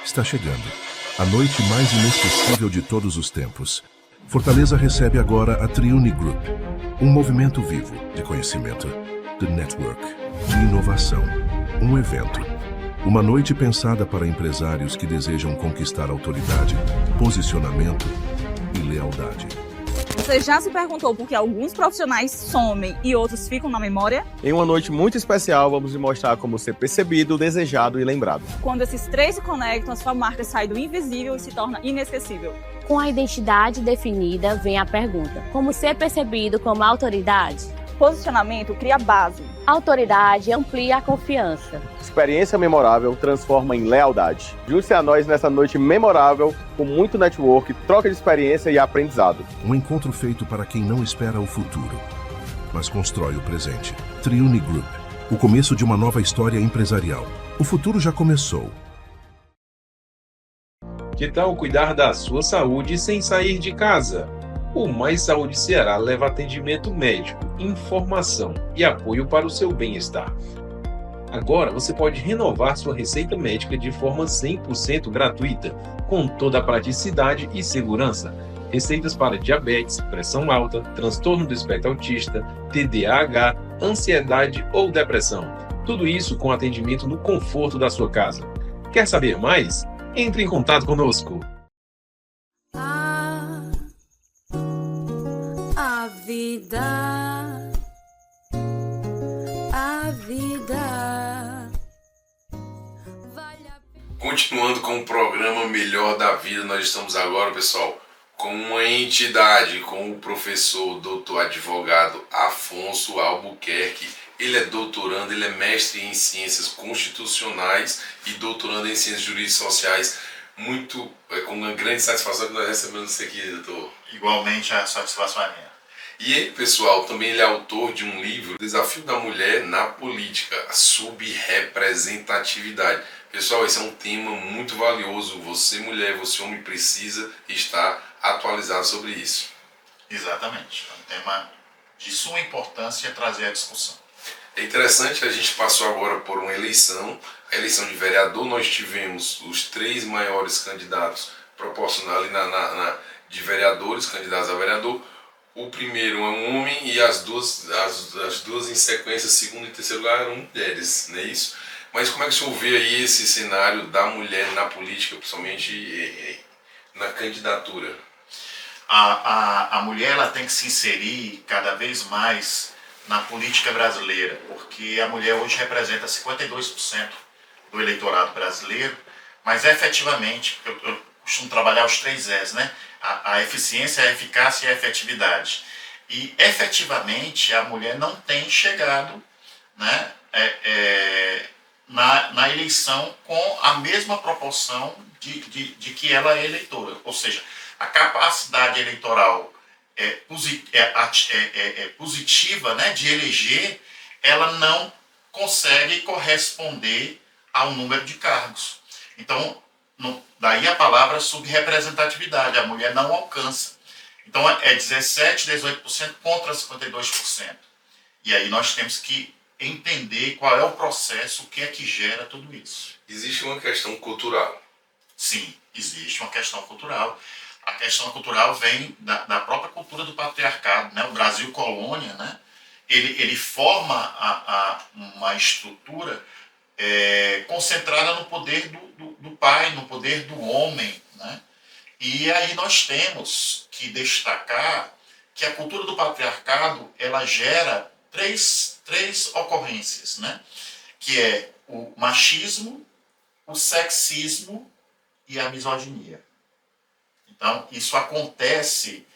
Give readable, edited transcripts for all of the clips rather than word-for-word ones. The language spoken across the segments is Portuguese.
Está chegando. A noite mais inesquecível de todos os tempos. Fortaleza recebe agora a Triune Group, um movimento vivo de conhecimento, de network, de inovação, um evento. Uma noite pensada para empresários que desejam conquistar autoridade, posicionamento e lealdade. Você já se perguntou por que alguns profissionais somem e outros ficam na memória? Em uma noite muito especial, vamos lhe mostrar como ser percebido, desejado e lembrado. Quando esses três se conectam, a sua marca sai do invisível e se torna inesquecível. Com a identidade definida, vem a pergunta: como ser percebido como autoridade? Posicionamento cria base. Autoridade amplia a confiança. Experiência memorável transforma em lealdade. Junte-se a nós nessa noite memorável, com muito network, troca de experiência e aprendizado. Um encontro feito para quem não espera o futuro, mas constrói o presente. Triune Group, o começo de uma nova história empresarial. O futuro já começou. Que tal cuidar da sua saúde sem sair de casa? O Mais Saúde Ceará leva atendimento médico, informação e apoio para o seu bem-estar. Agora você pode renovar sua receita médica de forma 100% gratuita, com toda a praticidade e segurança. Receitas para diabetes, pressão alta, transtorno do espectro autista, TDAH, ansiedade ou depressão. Tudo isso com atendimento no conforto da sua casa. Quer saber mais? Entre em contato conosco. Continuando com o programa Melhor da Vida, nós estamos agora, pessoal, com uma entidade, com o professor, doutor advogado Afonso Albuquerque. Ele é doutorando, ele é mestre em ciências constitucionais e doutorando em ciências jurídicas sociais. Com uma grande satisfação que nós recebemos isso aqui, doutor. Igualmente, a satisfação é minha. E ele, pessoal, também ele é autor de um livro, Desafio da Mulher na Política, a subrepresentatividade. Pessoal, esse é um tema muito valioso. Você, mulher, você, homem, precisa estar atualizado sobre isso. Exatamente. É um tema de suma importância trazer a discussão. É interessante que a gente passou agora por uma eleição, a eleição de vereador. Nós tivemos os três maiores candidatos proporcional de vereadores, candidatos a vereador. O primeiro é um homem e as duas em sequência, segundo e terceiro lugar, eram mulheres, não é isso? Mas como é que o senhor vê aí esse cenário da mulher na política, principalmente na candidatura? A mulher ela tem que se inserir cada vez mais na política brasileira, porque a mulher hoje representa 52% do eleitorado brasileiro, mas efetivamente, eu costumo trabalhar os 3 Es, né? A eficiência, a eficácia e a efetividade. E efetivamente a mulher não tem chegado, né, na eleição com a mesma proporção de que ela é eleitora. Ou seja, a capacidade eleitoral positiva, né, de eleger, ela não consegue corresponder ao número de cargos. Então, daí a palavra subrepresentatividade, a mulher não alcança. Então é 17%, 18% contra 52%. E aí nós temos que entender qual é o processo, o que é que gera tudo isso. Existe uma questão cultural. Sim, existe uma questão cultural. A questão cultural vem da própria cultura do patriarcado, né? O Brasil colônia, né? Ele forma uma estrutura concentrada no poder do pai, no poder do homem, né? E aí nós temos que destacar que a cultura do patriarcado ela gera três ocorrências, né? Que é o machismo, o sexismo e a misoginia. Então isso acontece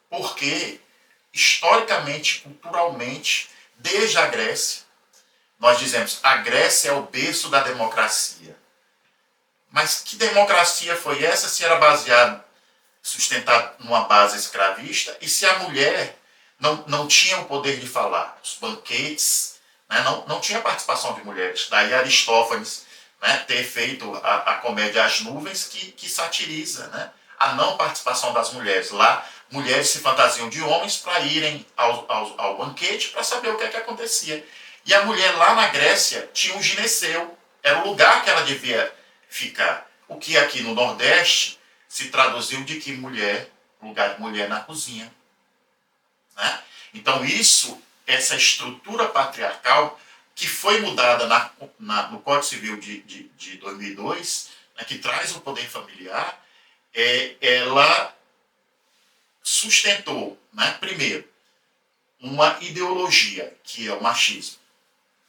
porque historicamente, culturalmente, desde a Grécia, nós dizemos, a Grécia é o berço da democracia. Mas que democracia foi essa se era sustentada numa base escravista e se a mulher não tinha o poder de falar? Os banquetes, né, não tinha participação de mulheres. Daí Aristófanes, né, ter feito a comédia As Nuvens, que satiriza, né, a não participação das mulheres. Lá, mulheres se fantasiam de homens para irem ao banquete para saber o que é que acontecia. E a mulher lá na Grécia tinha um gineceu, era o lugar que ela devia ficar. O que aqui no Nordeste se traduziu de que mulher, lugar de mulher na cozinha. Né? Então essa estrutura patriarcal que foi mudada no Código Civil de 2002, né, que traz o poder familiar, ela sustentou, né, primeiro, uma ideologia, que é o machismo.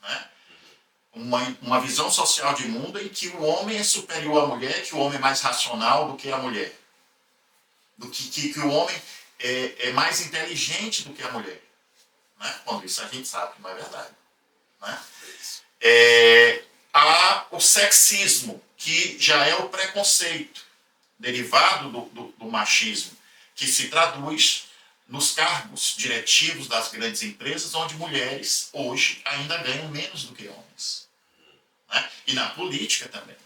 Né? Uma visão social de mundo em que o homem é superior à mulher, que o homem é mais racional do que a mulher. Que o homem é mais inteligente do que a mulher. Né? Quando isso a gente sabe que não é verdade. Né? Há o sexismo, que já é o preconceito, derivado do machismo, que se traduz nos cargos diretivos das grandes empresas, onde mulheres hoje ainda ganham menos do que homens. Né? E na política também.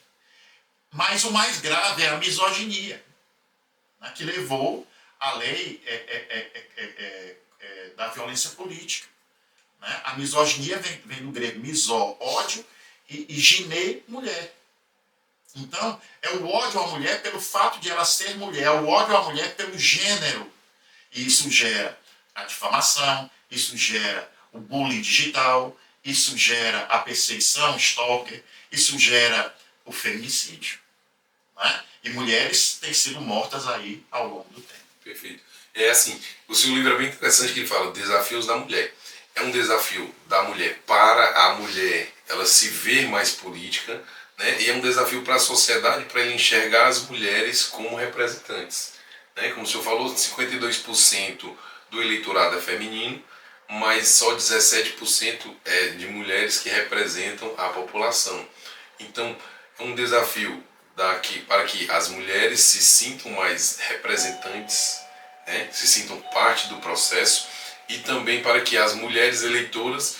Mas o mais grave é a misoginia, né, que levou à lei da violência política. Né? A misoginia vem do grego misó, ódio, e giné, mulher. Então, é o ódio à mulher pelo fato de ela ser mulher, é o ódio à mulher pelo gênero. E isso gera a difamação, isso gera o bullying digital, isso gera a perseguição, stalker, isso gera o feminicídio. Né? E mulheres têm sido mortas aí ao longo do tempo. Perfeito. É assim, o seu livro é bem interessante que ele fala desafios da mulher. É um desafio da mulher para a mulher, ela se ver mais política, né? E é um desafio para a sociedade, para ele enxergar as mulheres como representantes. Né? Como o senhor falou, 52% do eleitorado é feminino, mas só 17% é de mulheres que representam a população. Então, é um desafio para que as mulheres se sintam mais representantes, né? Se sintam parte do processo, e também para que as mulheres eleitoras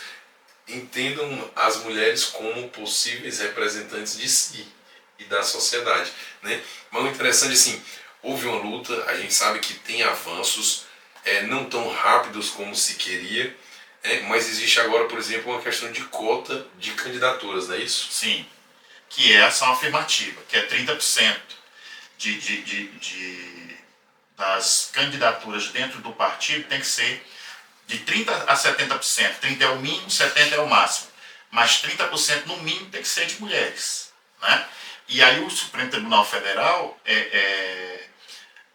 entendam as mulheres como possíveis representantes de si e da sociedade. Né? Mas o interessante, assim, houve uma luta, a gente sabe que tem avanços, não tão rápidos como se queria, mas existe agora, por exemplo, uma questão de cota de candidaturas, não é isso? Sim, que é a ação afirmativa, que é 30% das candidaturas dentro do partido tem que ser de 30% a 70%. 30% é o mínimo, 70% é o máximo. Mas 30% no mínimo tem que ser de mulheres. Né? E aí o Supremo Tribunal Federal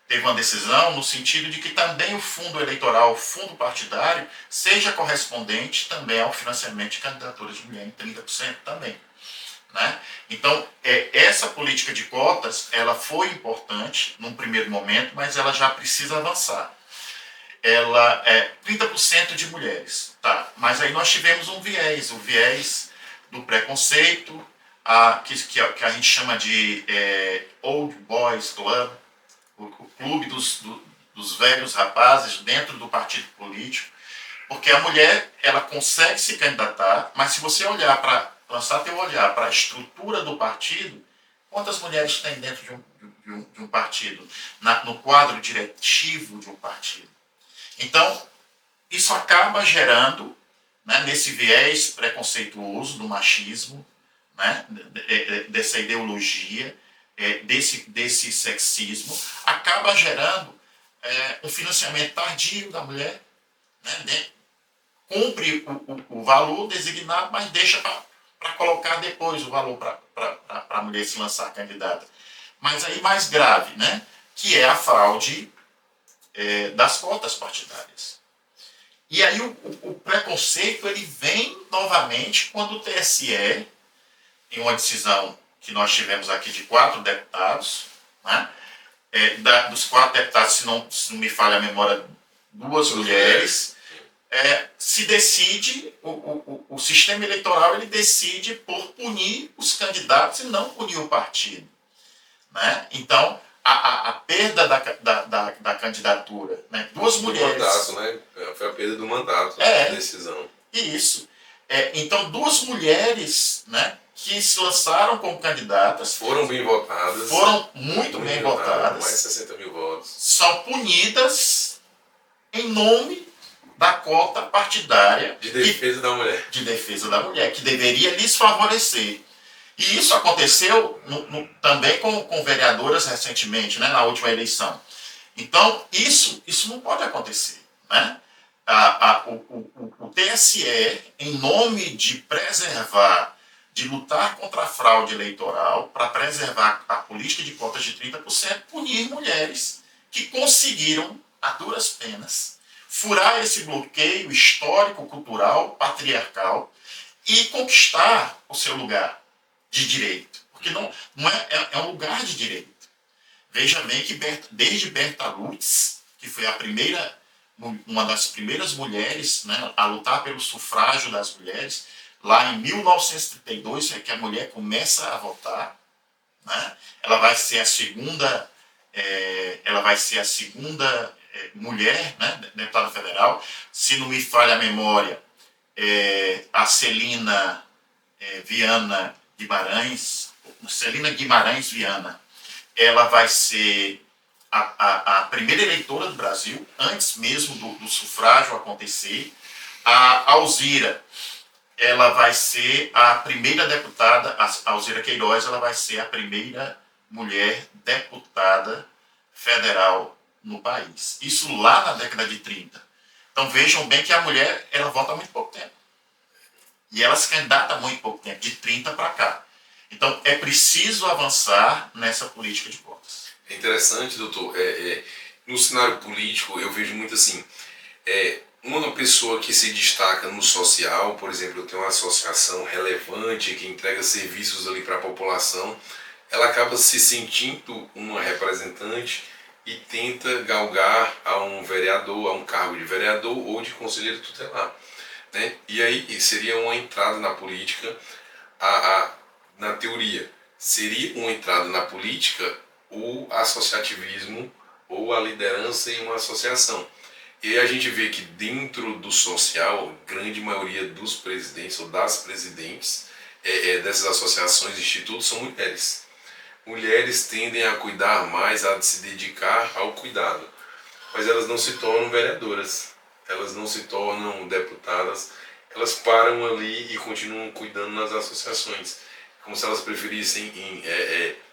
teve uma decisão no sentido de que também o fundo eleitoral, o fundo partidário, seja correspondente também ao financiamento de candidaturas de mulher em 30% também. Né? Então, essa política de cotas, ela foi importante num primeiro momento, mas ela já precisa avançar. Ela é 30% de mulheres, tá? Mas aí nós tivemos um viés, o viés do preconceito, que a gente chama de Old Boys Club, o clube dos velhos rapazes dentro do partido político, porque a mulher, ela consegue se candidatar, mas se você olhar lançar teu olhar para a estrutura do partido, quantas mulheres tem dentro de um partido, no quadro diretivo de um partido? Então, isso acaba gerando, né, nesse viés preconceituoso do machismo, né, dessa ideologia, desse sexismo, acaba gerando um financiamento tardio da mulher, né, cumpre o valor designado, mas deixa para colocar depois o valor para a mulher se lançar candidata. Mas aí mais grave, né, que é a fraude das cotas partidárias. E aí o preconceito ele vem novamente quando o TSE, em uma decisão que nós tivemos aqui de 4 deputados, né, dos 4 deputados, se não me falha a memória, 2 mulheres, se decide, o sistema eleitoral ele decide por punir os candidatos e não punir o partido. Né? Então, a perda da candidatura, né? 2 mulheres... O mandato, né? Foi a perda do mandato, a decisão. Isso. Então, 2 mulheres, né, que se lançaram como candidatas... Foram bem votadas. Foram muito bem votadas. Mais de 60 mil votos. São punidas em nome da cota partidária. De defesa da mulher. De defesa da mulher, que deveria lhes favorecer. E isso aconteceu também com vereadoras recentemente, né, na última eleição. Então, isso não pode acontecer. Né? O TSE, em nome de preservar, de lutar contra a fraude eleitoral, para preservar a política de cotas de 30%, punir mulheres que conseguiram, a duras penas, furar esse bloqueio histórico, cultural, patriarcal e conquistar o seu lugar de direito. Porque não é um lugar de direito. Veja bem que desde Berta Lutz, que foi uma das primeiras mulheres, né, a lutar pelo sufrágio das mulheres, lá em 1932 é que a mulher começa a votar, né? Ela vai ser a segunda mulher, né, deputada federal. Se não me falha a memória, a Celina Guimarães Viana, ela vai ser a primeira eleitora do Brasil, antes mesmo do sufrágio acontecer. A Alzira, ela vai ser a primeira deputada, a Alzira Queiroz, ela vai ser a primeira mulher deputada federal no país. Isso lá na década de 30. Então vejam bem que a mulher, ela vota há muito pouco tempo. E ela se candidata há muito pouco tempo, de 30 para cá. Então é preciso avançar nessa política de cotas. É interessante, doutor, no cenário político eu vejo muito assim, uma pessoa que se destaca no social, por exemplo, eu tenho uma associação relevante que entrega serviços ali para a população, ela acaba se sentindo uma representante e tenta galgar a um vereador, a um cargo de vereador ou de conselheiro tutelar. Né? E aí seria uma entrada na política, na teoria, seria uma entrada na política o associativismo ou a liderança em uma associação. E aí a gente vê que dentro do social, a grande maioria dos presidentes ou das presidentes dessas associações e institutos são mulheres. Mulheres tendem a cuidar mais, a se dedicar ao cuidado, mas elas não se tornam vereadoras, elas não se tornam deputadas, elas param ali e continuam cuidando nas associações, como se elas preferissem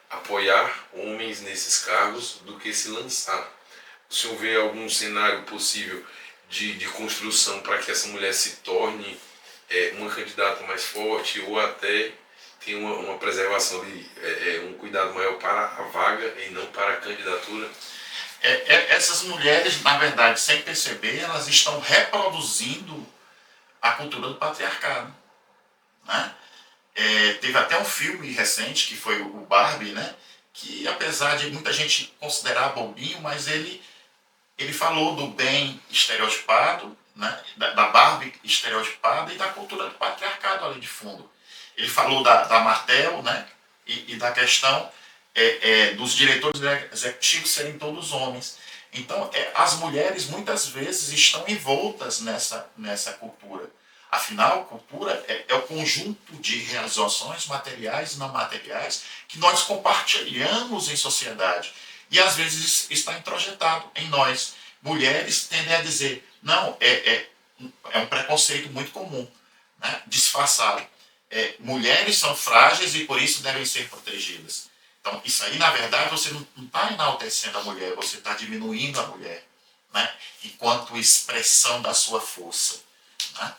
apoiar homens nesses cargos do que se lançar. O senhor vê algum cenário possível de construção para que essa mulher se torne uma candidata mais forte ou até tenha uma preservação ali, um cuidado maior para a vaga e não para a candidatura? Essas mulheres, na verdade, sem perceber, elas estão reproduzindo a cultura do patriarcado. Né? Teve até um filme recente, que foi o Barbie, né? Que apesar de muita gente considerar bobinho, mas ele falou do bem estereotipado, né? da Barbie estereotipada e da cultura do patriarcado ali de fundo. Ele falou da Martel, né? e da questão dos diretores executivos serem todos homens. Então, as mulheres muitas vezes estão envoltas nessa cultura. Afinal, cultura é o conjunto de realizações materiais e não materiais que nós compartilhamos em sociedade. E às vezes está introjetado em nós. Mulheres tendem a dizer, não, é um preconceito muito comum, né? Disfarçado. Mulheres são frágeis e por isso devem ser protegidas. Então, isso aí, na verdade, você não está enaltecendo a mulher, você está diminuindo a mulher, né? Enquanto expressão da sua força. Né?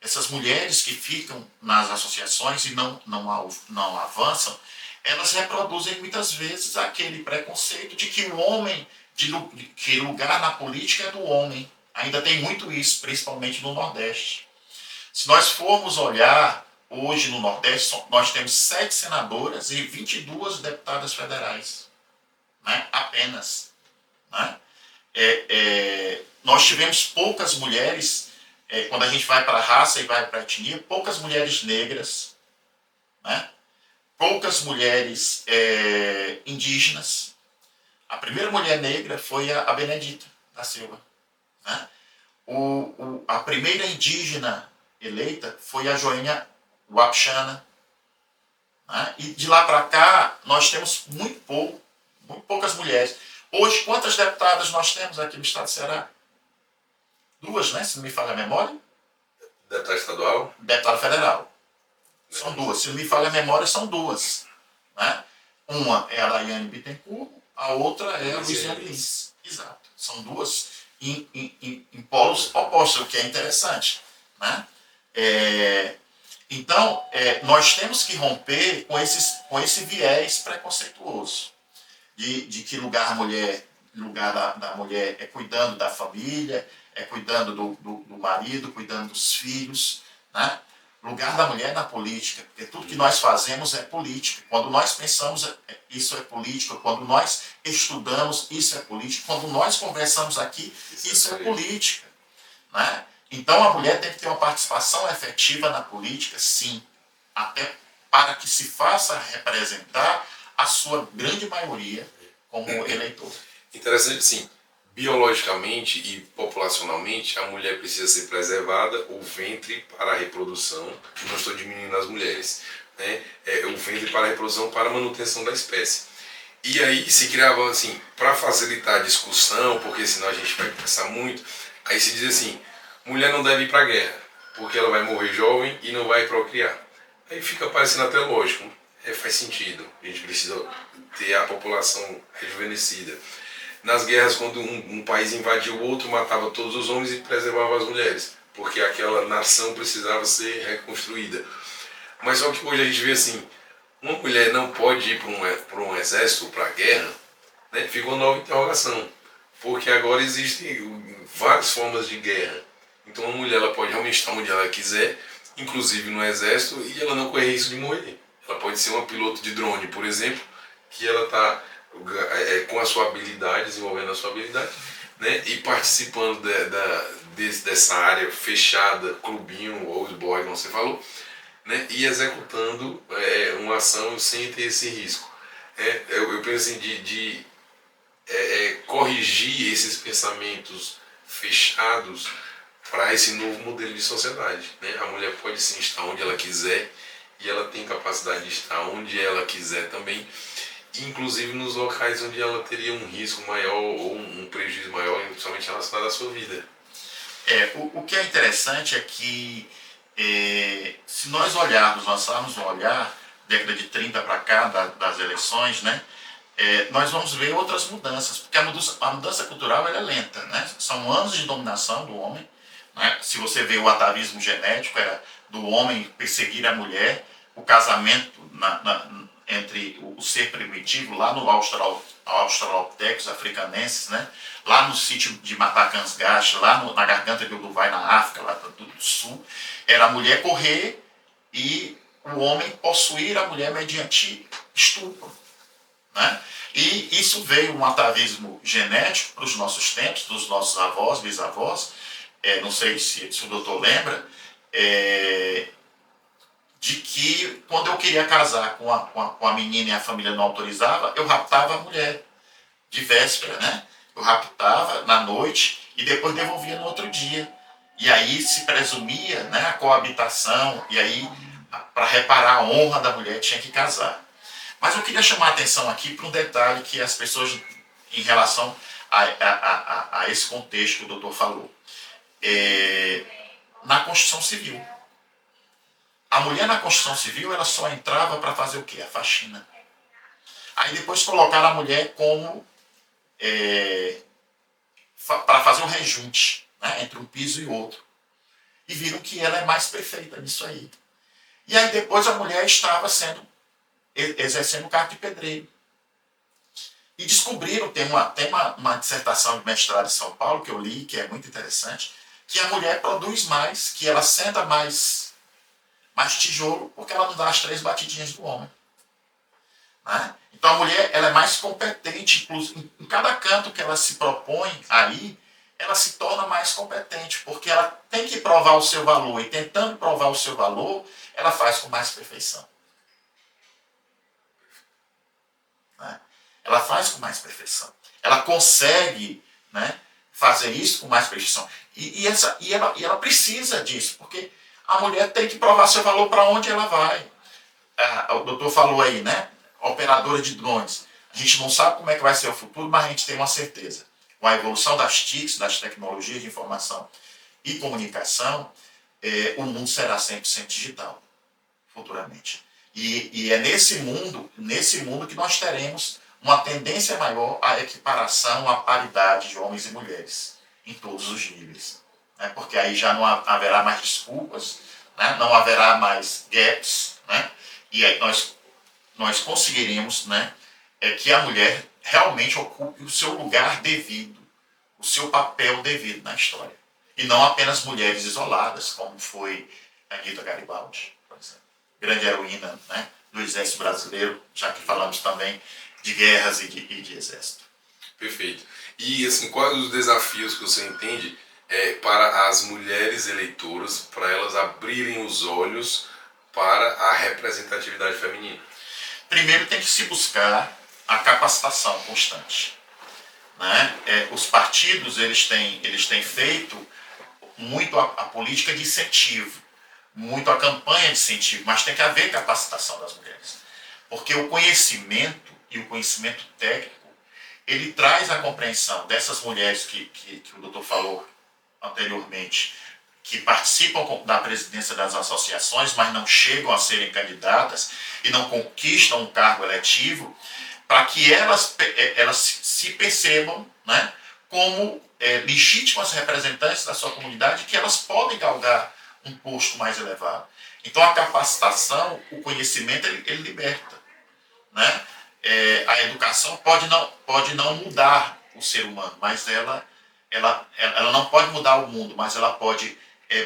Essas mulheres que ficam nas associações e não avançam, elas reproduzem muitas vezes aquele preconceito de que o homem, que lugar na política é do homem. Ainda tem muito isso, principalmente no Nordeste. Se nós formos olhar, hoje no Nordeste, nós temos 7 senadoras e 22 deputadas federais. Né? Apenas. Né? Nós tivemos poucas mulheres, quando a gente vai para a raça e vai para a etnia, poucas mulheres negras, né? Poucas mulheres indígenas. A primeira mulher negra foi a Benedita da Silva. Né? A primeira indígena eleita foi a Joênia Wapichana. Né? E de lá para cá, nós temos muito poucas mulheres. Hoje, quantas deputadas nós temos aqui no estado do Ceará? 2, né? Se não me falha a memória. Deputado estadual? Deputado federal. São duas. Se não me falha a memória, são duas. Né? Uma é a Daiane Bittencourt, a outra é a Luiziane Lins. Exato. São duas em polos opostos, o que é interessante. Né? Então, nós temos que romper com esse viés preconceituoso de que lugar da mulher é cuidando da família, é cuidando do marido, cuidando dos filhos. Né? Lugar da mulher é na política, porque tudo que nós fazemos é política. Quando nós pensamos, isso é política. Quando nós estudamos, isso é política. Quando nós conversamos aqui, isso é política. Né? Então a mulher tem que ter uma participação efetiva na política, sim, até para que se faça representar a sua grande maioria como eleitor. Interessante, sim. Biologicamente e populacionalmente, a mulher precisa ser preservada, o ventre para a reprodução, não estou diminuindo as mulheres, né? O ventre para a reprodução, para a manutenção da espécie. E aí se criava assim, para facilitar a discussão, porque senão a gente vai pensar muito, aí se diz assim, mulher não deve ir para a guerra, porque ela vai morrer jovem e não vai procriar. Aí fica parecendo até lógico, faz sentido, a gente precisa ter a população rejuvenescida. Nas guerras, quando um país invadia o outro, matava todos os homens e preservava as mulheres, porque aquela nação precisava ser reconstruída. Mas só que hoje a gente vê assim, uma mulher não pode ir para um exército ou para a guerra, né? Fica uma nova interrogação, porque agora existem várias formas de guerra. Então uma mulher ela pode realmente estar onde ela quiser, inclusive no exército, e ela não corre risco de morrer. Ela pode ser uma piloto de drone, por exemplo, que ela está com a sua habilidade, desenvolvendo a sua habilidade, né, e participando dessa área fechada, clubinho ou boy, como você falou, né, e executando uma ação sem ter esse risco. Eu penso assim, de corrigir esses pensamentos fechados para esse novo modelo de sociedade. Né? A mulher pode sim estar onde ela quiser e ela tem capacidade de estar onde ela quiser também, inclusive nos locais onde ela teria um risco maior ou um prejuízo maior, principalmente relacionado à sua vida. O que é interessante é que se nós lançarmos um olhar, década de 30 para cá, das eleições, né, nós vamos ver outras mudanças, porque a mudança cultural ela é lenta. Né? São anos de dominação do homem. Né? Se você vê o atavismo genético, era do homem perseguir a mulher, o casamento entre o ser primitivo, lá no Australopithecus africanenses, né? Lá no sítio de Matacansgache, lá na garganta de Olduvai, na África, lá do sul, era a mulher correr e o homem possuir a mulher mediante estupro. Né? E isso veio um atavismo genético para os nossos tempos, dos nossos avós, bisavós, não sei se o doutor lembra, de que quando eu queria casar com a menina e a família não autorizava, eu raptava a mulher de véspera, né? Eu raptava na noite e depois devolvia no outro dia. E aí se presumia, né, a coabitação, e aí para reparar a honra da mulher tinha que casar. Mas eu queria chamar a atenção aqui para um detalhe que as pessoas, em relação a esse contexto que o doutor falou. Na Constituição Civil. A mulher na Constituição Civil ela só entrava para fazer o quê? A faxina. Aí depois colocaram a mulher como para fazer o rejunte, né, entre um piso e outro. E viram que ela é mais perfeita nisso aí. E aí depois a mulher estava exercendo o cargo de pedreiro. E descobriram, tem uma dissertação de mestrado em São Paulo que eu li, que é muito interessante, que a mulher produz mais, que ela senta mais tijolo, porque ela não dá as 3 batidinhas do homem. Né? Então a mulher ela é mais competente, em cada canto que ela se propõe aí, ela se torna mais competente, porque ela tem que provar o seu valor, e tentando provar o seu valor, ela faz com mais perfeição. Né? Ela faz com mais perfeição. Ela consegue, né, fazer isso com mais perfeição. E ela precisa disso, porque a mulher tem que provar seu valor para onde ela vai. O doutor falou aí, né? Operadora de drones. A gente não sabe como é que vai ser o futuro, mas a gente tem uma certeza. Com a evolução das TICs, das tecnologias de informação e comunicação, o mundo será 100% digital, futuramente. E é nesse mundo que nós teremos uma tendência maior à equiparação, à paridade de homens e mulheres, em todos os níveis. Né? Porque aí já não haverá mais desculpas, né? Não haverá mais gaps, né? E aí nós conseguiremos, né, que a mulher realmente ocupe o seu lugar devido, o seu papel devido na história. E não apenas mulheres isoladas, como foi a Anita Garibaldi, por exemplo. Grande heroína, né, do Exército Brasileiro, já que falamos também de guerras e de exército. Perfeito. E assim, quais os desafios que você entende para as mulheres eleitoras, para elas abrirem os olhos para a representatividade feminina? Primeiro tem que se buscar a capacitação constante. Né? Os partidos eles têm feito muito a política de incentivo, muito a campanha de incentivo, mas tem que haver capacitação das mulheres. Porque o conhecimento e o conhecimento técnico, ele traz a compreensão dessas mulheres que o doutor falou anteriormente, que participam da presidência das associações, mas não chegam a serem candidatas e não conquistam um cargo eletivo, para que elas se percebam, né, como legítimas representantes da sua comunidade, que elas podem galgar um posto mais elevado. Então a capacitação, o conhecimento, ele liberta. Né? A educação pode não mudar o ser humano, mas ela não pode mudar o mundo, mas ela pode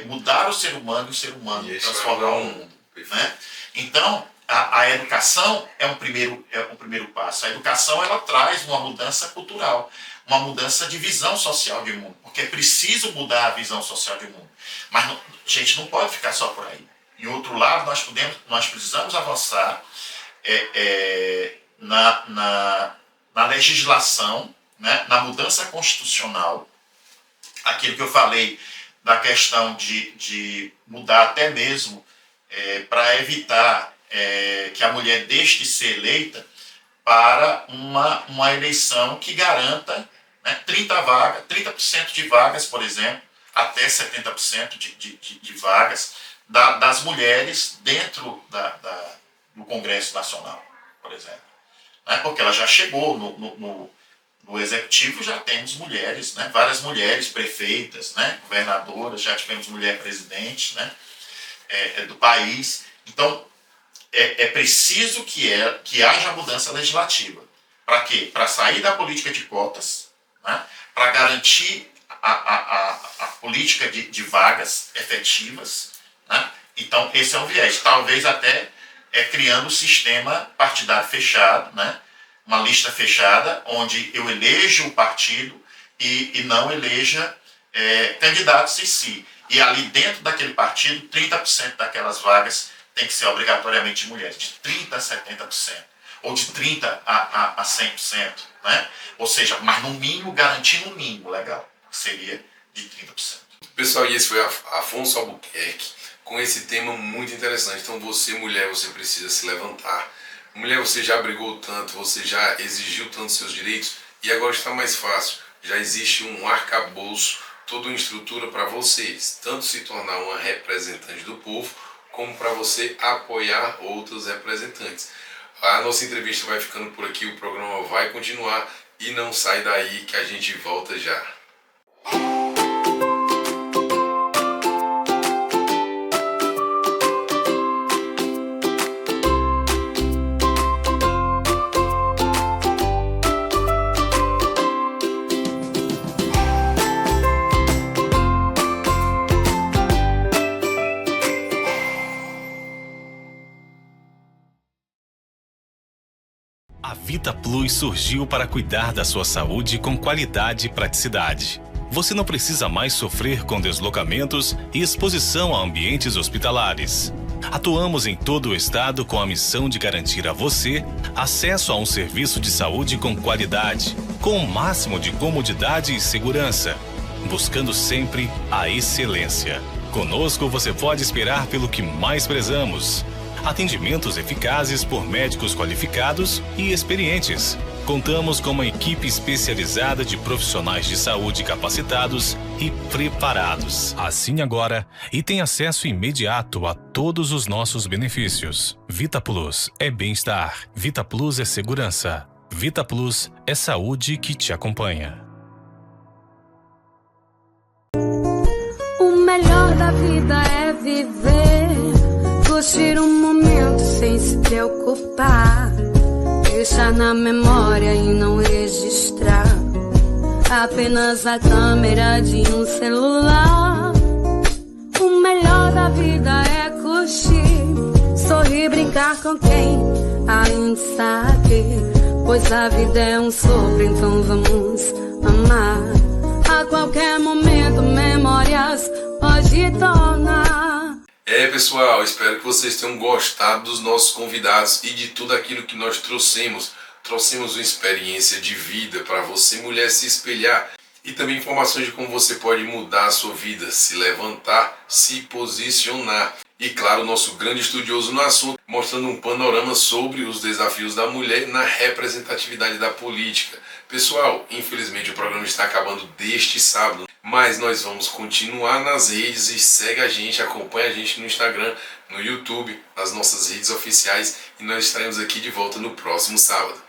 mudar o ser humano e o ser humano transformar o mundo. Né? Então, a educação é um primeiro passo. A educação ela traz uma mudança cultural, uma mudança de visão social de mundo, porque é preciso mudar a visão social de mundo. Mas a gente não pode ficar só por aí. Em outro lado, nós precisamos avançar na legislação, né, na mudança constitucional, aquilo que eu falei da questão de mudar até mesmo para evitar que a mulher deixe de ser eleita para uma eleição que garanta, né, 30% de vagas, por exemplo, até 70% de vagas das mulheres dentro do Congresso Nacional, por exemplo. Né, porque ela já chegou no Executivo, já temos mulheres, né, várias mulheres prefeitas, né, governadoras, já tivemos mulher presidente, né, do país. Então, é preciso que haja mudança legislativa. Para quê? Para sair da política de cotas, né, para garantir a política de vagas efetivas. Né? Então, esse é um viés. Talvez até criando um sistema partidário fechado, né? Uma lista fechada, onde eu elejo o partido e não eleja candidatos em si. E ali dentro daquele partido, 30% daquelas vagas tem que ser obrigatoriamente mulheres, de 30% a 70%, ou de 30% a 100%. Né? Ou seja, mas no mínimo, garantindo um mínimo legal, que seria de 30%. Pessoal, e esse foi Afonso Albuquerque, com esse tema muito interessante. Então você, mulher, você precisa se levantar. Mulher, você já brigou tanto, você já exigiu tanto seus direitos, e agora está mais fácil. Já existe um arcabouço, toda uma estrutura para você, tanto se tornar uma representante do povo, como para você apoiar outros representantes. A nossa entrevista vai ficando por aqui, o programa vai continuar, e não sai daí que a gente volta já. A Vita Plus surgiu para cuidar da sua saúde com qualidade e praticidade. Você não precisa mais sofrer com deslocamentos e exposição a ambientes hospitalares. Atuamos em todo o estado com a missão de garantir a você acesso a um serviço de saúde com qualidade, com o máximo de comodidade e segurança, buscando sempre a excelência. Conosco você pode esperar pelo que mais prezamos: Atendimentos eficazes por médicos qualificados e experientes. Contamos com uma equipe especializada de profissionais de saúde capacitados e preparados. Assine agora e tenha acesso imediato a todos os nossos benefícios. Vita Plus é bem-estar. Vita Plus é segurança. Vita Plus é saúde que te acompanha. O melhor da vida é viver, curtir um momento sem se preocupar, deixar na memória e não registrar apenas a câmera de um celular. O melhor da vida é curtir, sorrir, brincar com quem ainda está aqui, pois a vida é um sopro, então vamos amar. A qualquer momento memórias pode tornar. Pessoal, espero que vocês tenham gostado dos nossos convidados e de tudo aquilo que nós trouxemos. Trouxemos uma experiência de vida para você, mulher, se espelhar e também informações de como você pode mudar a sua vida, se levantar, se posicionar. E claro, o nosso grande estudioso no assunto, mostrando um panorama sobre os desafios da mulher na representatividade da política. Pessoal, infelizmente o programa está acabando deste sábado, mas nós vamos continuar nas redes e segue a gente, acompanha a gente no Instagram, no YouTube, nas nossas redes oficiais e nós estaremos aqui de volta no próximo sábado.